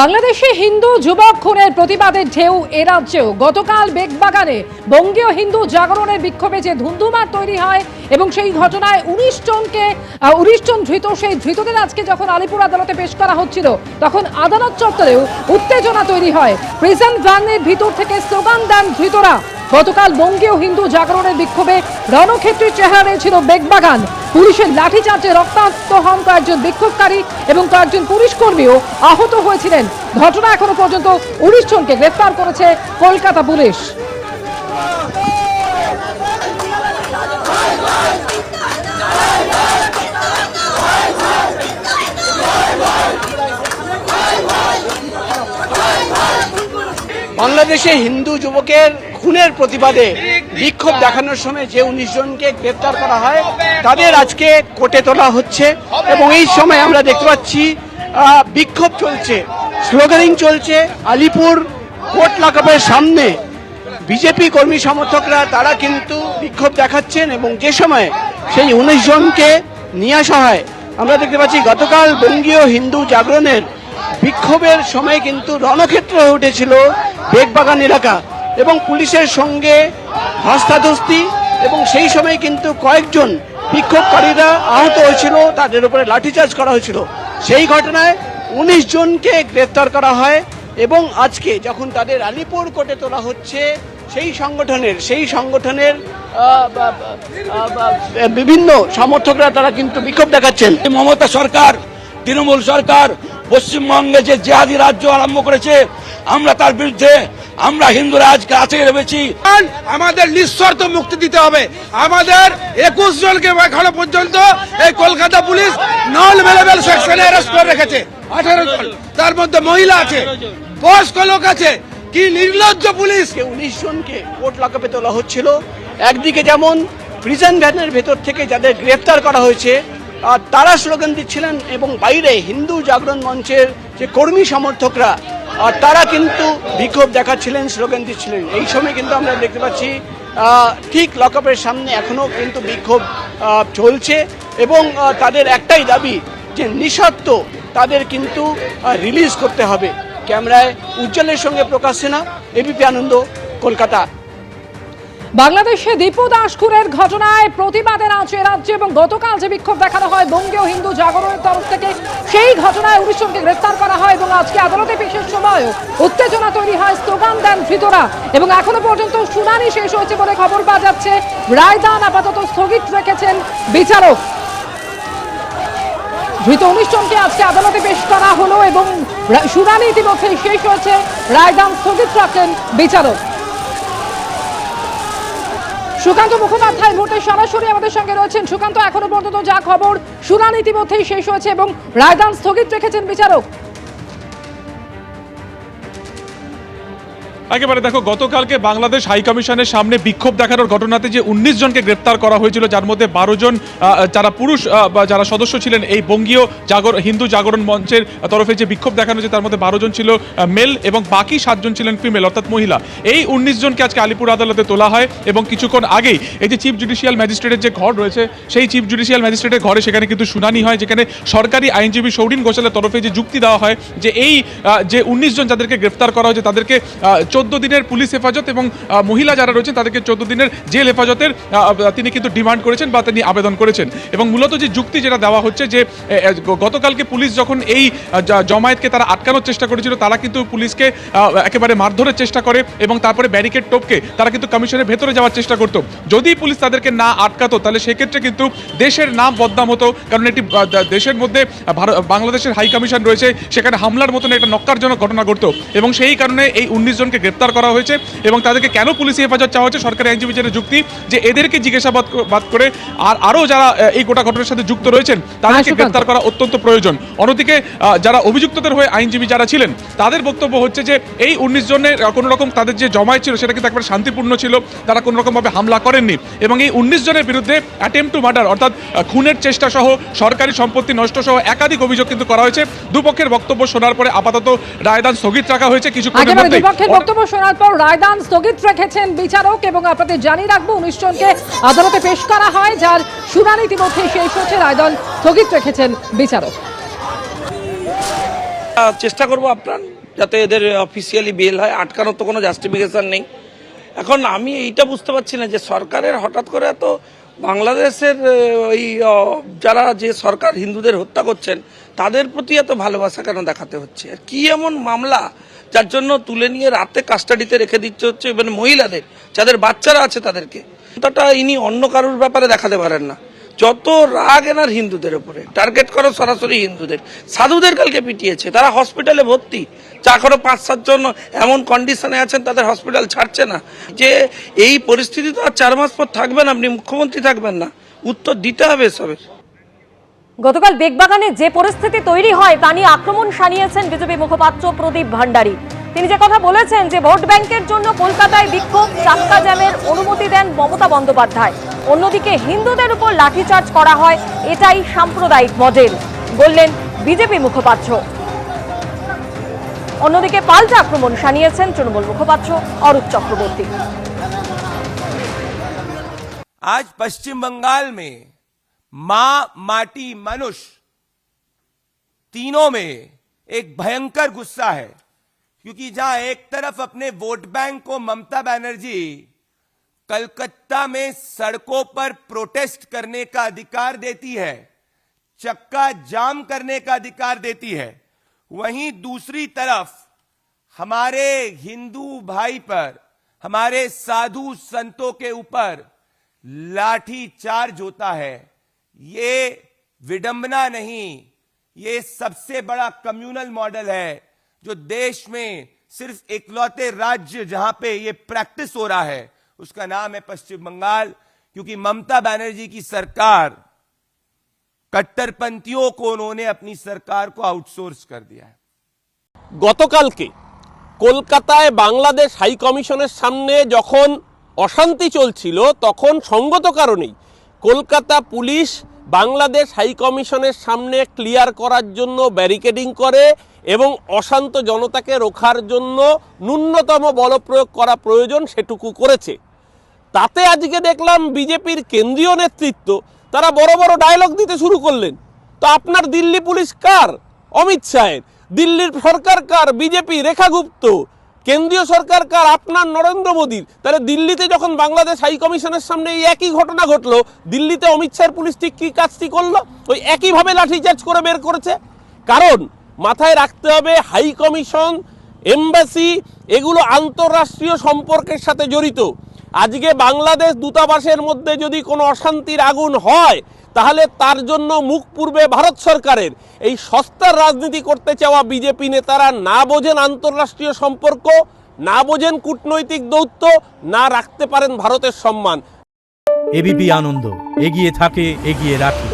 বাংলাদেশে হিন্দু যুবক খুনের প্রতিবাদের ঢেউ এ রাজ্যেও গতকাল বেগবাগানে বঙ্গীয় হিন্দু জাগরণের বিক্ষোভে যে ধুন্ধুমার তৈরি হয় এবং সেই ঘটনায় ১৯ জন ধৃত, সেই ধৃতদের আজকে যখন আলিপুর আদালতে পেশ করা হচ্ছিল তখন আদালত চত্বরেও উত্তেজনা তৈরি হয়। প্রিজন ভ্যানের ভিতর থেকে স্লোগান দেন ধৃতরা। গতকাল বঙ্গীয় হিন্দু জাগরণের বিক্ষোভে রণক্ষেত্রের চেহারা ছিল বেগবাগান। পুলিশের লাঠিচার্জে রক্তাক্ত হন কয়েকজন বিক্ষোভকারী এবং কয়েকজন পুলিশ কর্মীও আহত হয়েছিলেন। ঘটনা এখনো পর্যন্ত ১৯ জনকে গ্রেফতার করেছে কলকাতা পুলিশ। বাংলাদেশে হিন্দু যুবকের খুনের প্রতিবাদে বিক্ষোভ দেখানোর সময় যে ১৯ জনকে গ্রেফতার করা হয় তাদের আজকে কোর্টে তোলা হচ্ছে এবং এই সময় আমরা দেখতে পাচ্ছি বিক্ষোভ চলছে, স্লোগানিং চলছে। আলিপুর কোর্ট লকআপের সামনে বিজেপি কর্মী সমর্থকরা তারা কিন্তু বিক্ষোভ দেখাচ্ছেন এবং যে সময় সেই ১৯ জনকে নিয়ে আসা হয় আমরা দেখতে পাচ্ছি গতকাল বঙ্গীয় হিন্দু জাগরণের বিক্ষোভের সময় কিন্তু রণক্ষেত্র হয়ে উঠেছিল বেগবাগান এলাকা এবং পুলিশের সঙ্গে ধস্তাধস্তি এবং সেই সময় কিন্তু কয়েকজন বিক্ষোভকারীরা আহত হয়েছিল, তাদের উপরে লাঠিচার্জ করা হয়েছিল। সেই ঘটনায় ১৯ জনকে গ্রেফতার করা হয় এবং আজকে যখন তাদের আলিপুর কোর্টে তোলা হচ্ছে সেই সংগঠনের বিভিন্ন সমর্থকরা তারা কিন্তু বিক্ষোভ দেখাচ্ছেন। মমতা সরকার, তৃণমূল সরকার পশ্চিমবঙ্গে যে জিহাদি রাজ্য আরম্ভ করেছে আমরা তার বিরুদ্ধে আমরা হিন্দুরা আজকে আছে ভেবেছি। আমাদের নিঃশর্ত মুক্তি দিতে হবে। আমাদের ২১ জনকে এখনো পর্যন্ত এই কলকাতা পুলিশ নন অ্যাভেলেবল সেকশনে অ্যারেস্ট করে রেখেছে। ১৮ জন, তার মধ্যে মহিলা আছে, বয়স্ক লোক আছে। কি নির্লজ্জ পুলিশ! ১৯ জনকে কোর্ট লকআপে তোলা হচ্ছিল। একদিকে যেমন প্রিজন ভ্যানের ভেতর থেকে যাদের গ্রেফতার করা হয়েছে তারা স্লোগান দিচ্ছিলেন এবং বাইরে হিন্দু জাগরণ মঞ্চের যে কর্মী সমর্থকরা তারা কিন্তু বিক্ষোভ দেখাচ্ছিলেন, স্লোগান দিচ্ছিলেন। এই সময় কিন্তু আমরা দেখতে পাচ্ছি ঠিক লকআপের সামনে এখনো কিন্তু বিক্ষোভ চলছে এবং তাদের একটাই দাবি যে নিঃশর্ত তাদের কিন্তু রিলিজ করতে হবে। ক্যামেরায় উজ্জ্বলের সঙ্গে প্রকাশ সেনা, এবিপি আনন্দ, কলকাতা। বাংলাদেশে দীপু দাস খুনের ঘটনায় প্রতিবাদের আঁচে রাজ্যে এবং গতকাল যে বিক্ষোভ দেখানো হয় বঙ্গীয় হিন্দু জাগরণের তরফ থেকে সেই ঘটনায় ১৯ জনকে গ্রেফতার করা হয় এবং আজকে আদালতে পেশের সময়ও উত্তেজনা তৈরি হয়, স্লোগান দেন ধৃতরা এবং এখনো পর্যন্ত শুনানি শেষ হয়েছে বলে খবর পাওয়া যাচ্ছে। রায়দান আপাতত স্থগিত রেখেছেন বিচারক। ধৃত ১৯ জনকে আজকে আদালতে পেশ করা হলো এবং শুনানি ইতিমধ্যে শেষ হয়েছে, রায়দান স্থগিত রাখেন বিচারক। সুকান্ত মুখোপাধ্যায় মুহূর্তে সরাসরি আমাদের সঙ্গে রয়েছেন। সুকান্ত, এখনো পর্যন্ত যা খবর, শুনানি ইতিমধ্যেই শেষ হয়েছে এবং রায়দান স্থগিত রেখেছেন বিচারক। একেবারে দেখো, গতকালকে বাংলাদেশ হাই কমিশনের সামনে বিক্ষোভ দেখানোর ঘটনাতে যে ১৯ জনকে গ্রেপ্তার করা হয়েছিল, যার মধ্যে ১২ জন যারা পুরুষ বা যারা সদস্য ছিলেন এই বঙ্গীয় হিন্দু জাগরণ মঞ্চের তরফে যে বিক্ষোভ দেখানো হয়েছে তার মধ্যে ১২ জন ছিল মেল এবং বাকি ৭ জন ছিলেন ফিমেল অর্থাৎ মহিলা। এই ১৯ জনকে আজকে আলিপুর আদালতে তোলা হয় এবং কিছুক্ষণ আগেই এই যে চিফ জুডিশিয়াল ম্যাজিস্ট্রেটের যে ঘর রয়েছে সেই চিফ জুডিশিয়াল ম্যাজিস্ট্রেটের ঘরে সেখানে কিন্তু শুনানি হয়, যেখানে সরকারি আইনজীবী সৌরিন ঘোষালের তরফে যে যুক্তি দেওয়া হয় যে এই যে ১৯ জন যাদেরকে গ্রেপ্তার করা হয়েছে তাদেরকে ১৪ দিনের পুলিশ হেফাজত এবং মহিলা যারা রয়েছেন তাদেরকে ১৪ দিনের জেল হেফাজতের তিনি কিন্তু ডিমান্ড করেছেন বা তিনি আবেদন করেছেন। এবং মূলত যে যুক্তি যেটা দেওয়া হচ্ছে যে গতকালকে পুলিশ যখন এই জমায়েতকে তারা আটকানোর চেষ্টা করেছিল তারা কিন্তু পুলিশকে একেবারে মারধরের চেষ্টা করে এবং তারপরে ব্যারিকেড টপকে তারা কিন্তু কমিশনের ভেতরে যাওয়ার চেষ্টা করতো। যদি পুলিশ তাদেরকে না আটকাতো তাহলে সেক্ষেত্রে কিন্তু দেশের নাম বদনাম হতো, কারণ এটি দেশের মধ্যে বাংলাদেশের হাই কমিশন রয়েছে, সেখানে হামলার মতন একটা নক্কারজনক ঘটনা ঘটতো এবং সেই কারণে এই ১৯ জনকে গ্রেপ্তার করা হয়েছে এবং তাদেরকে কেন পুলিশি হেফাজত চাওয়া হচ্ছে, সরকারি আইনজীবীদের যুক্তি যে এদেরকে জিজ্ঞাসাবাদ করে আরও যারা এই গোটা ঘটনার সাথে যুক্ত রয়েছেন তাদেরকে গ্রেপ্তার করা অত্যন্ত প্রয়োজন। অন্যদিকে যারা অভিযুক্তদের হয়ে আইনজীবী যারা ছিলেন তাদের বক্তব্য হচ্ছে যে এই ১৯ জনের কোনো রকম তাদের যে জমায়েত ছিল সেটা কিন্তু একবার শান্তিপূর্ণ ছিল, তারা কোনো রকমভাবে হামলা করেননি এবং এই ১৯ জনের বিরুদ্ধে অ্যাটেম্প টু মার্ডার অর্থাৎ খুনের চেষ্টা সহ সরকারি সম্পত্তি নষ্ট সহ একাধিক অভিযোগ কিন্তু করা হয়েছে। দুপক্ষের বক্তব্য শোনার পরে আপাতত রায়দান স্থগিত রাখা হয়েছে। কিছুক্ষণের মধ্যে দুপক্ষের বক্তব্য শোনার পর রায়দান স্থগিত রেখেছেন বিচারক এবং আপনাদের জানিয়ে রাখবো ১৯ জনকে আদালতে পেশ করা হয়, যার শুনানি ইতিমধ্যে শেষ হচ্ছে, রায়দান স্থগিত রেখেছেন বিচারক। চেষ্টা করব আপনার যাতে এদের অফিসিয়ালি বেল হয়, আটকানোর তো কোনো জাস্টিফিকেশন নেই। এখন আমি এইটা বুঝতে পারছি না যে সরকারের হঠাৎ করে এত বাংলাদেশের ওই যারা যে সরকার হিন্দুদের হত্যা করছেন তাদের প্রতি এত ভালোবাসা কেন দেখাতে হচ্ছে? কি এমন মামলা যার জন্য তুলে নিয়ে রাতে কাস্টাডিতে রেখে দিচ্ছে হচ্ছে, মানে মহিলাদের যাদের বাচ্চারা আছে তাদেরকে? তাটা ইনি অন্য কারোর ব্যাপারে দেখাতে পারেন না। যত রাগ এনার হিন্দুদের উপরে, টার্গেট করো সরাসরি হিন্দুদের। সাধুদের কালকে পিটিয়েছে, তারা হসপিটালে ভর্তি, যা করো 5-7 জন এমন কন্ডিশনে আছেন তাদের হসপিটাল ছাড়ছে না। যে এই পরিস্থিতি তো আর 4 মাস পর থাকবেন, আপনি মুখ্যমন্ত্রী থাকবেন না, উত্তর দিতে হবে এসবের। গতকাল বেগবাগানে যে পরিস্থিতি তৈরি হয় তা নিয়ে আক্রমণ শানিয়েছেন বিজেপি মুখপাত্র প্রদীপ ভান্ডারী। তিনি যে কথা বলেছেন যে ভোট ব্যাংকের জন্য কলকাতায় বিক্ষোভ, চাক্কা জ্যামের অনুমতি দেন মমতা বন্দ্যোপাধ্যায়, অন্যদিকে হিন্দুদের উপর লাঠিচার্জ করা হয়, এটাই সাম্প্রদায়িক মডেল বললেন বিজেপি মুখপাত্র। অন্যদিকে পাল্টা আক্রমণ শানিয়েছেন তৃণমূল মুখপাত্র অরূপ চক্রবর্তী। आज पश्चिम बंगाल में मां, माटी, मनुष्य तीनों में एक भयंकर गुस्सा है, क्योंकि जहां एक तरफ अपने वोट बैंक को ममता बनर्जी कलकत्ता में सड़कों पर प्रोटेस्ट करने का अधिकार देती है, चक्का जाम करने का अधिकार देती है, वहीं दूसरी तरफ हमारे हिंदू भाई पर, हमारे साधु संतों के ऊपर लाठी चार्ज होता है। ये विडंबना नहीं, ये सबसे बड़ा कम्युनल मॉडल है जो देश में सिर्फ इकलौते राज्य जहां पे ये प्रैक्टिस हो रहा है उसका नाम है पश्चिम बंगाल। क्योंकि ममता बनर्जी की सरकार, कट्टरपंथियों को उन्होंने अपनी सरकार को आउटसोर्स कर दिया है। গতকালকে কলকাতায় বাংলাদেশ হাই কমিশনের সামনে যখন অশান্তি চলছিল তখন সঙ্গত কারণেই কলকাতা পুলিশ বাংলাদেশ হাই কমিশনের সামনে ক্লিয়ার করার জন্য ব্যারিকেডিং করে এবং অশান্ত জনতাকে রোখার জন্য ন্যূনতম বল প্রয়োগ করা প্রয়োজন সেটুকু করেছে। তাতে আজকে দেখলাম বিজেপির কেন্দ্রীয় নেতৃত্ব তারা বড় বড় ডায়লগ দিতে শুরু করলেন। তো আপনার দিল্লি পুলিশ কার? অমিত শাহের। দিল্লির সরকার কার? বিজেপি, রেখা গুপ্ত। কেন্দ্রীয় সরকার কার? আপনার নরেন্দ্র মোদীর। তাহলে দিল্লিতে যখন বাংলাদেশ হাই কমিশনের সামনে এই একই ঘটনা ঘটলো, দিল্লিতে অমিত শাহের পুলিশ ঠিক কী কাজটি করলো? ওই একইভাবে লাঠিচার্জ করে বের করেছে। কারণ মাথায় রাখতে হবে হাই কমিশন, এমবাসি এগুলো আন্তঃরাষ্ট্রীয় সম্পর্কের সাথে জড়িত। আজকে বাংলাদেশ দূতাবাসের মধ্যে যদি কোনো অশান্তির আগুন হয় তাহলে তার জন্য মুখ পূর্বে ভারত সরকারের। এই সস্তার রাজনীতি করতে চাওয়া বিজেপি নেতারা না বোঝেন আন্তঃরাষ্ট্রীয় সম্পর্ক, না বোঝেন কূটনৈতিক দৌত্য, না রাখতে পারেন ভারতের সম্মান। এবিপি আনন্দ, এগিয়ে থাকে, এগিয়ে রাখে।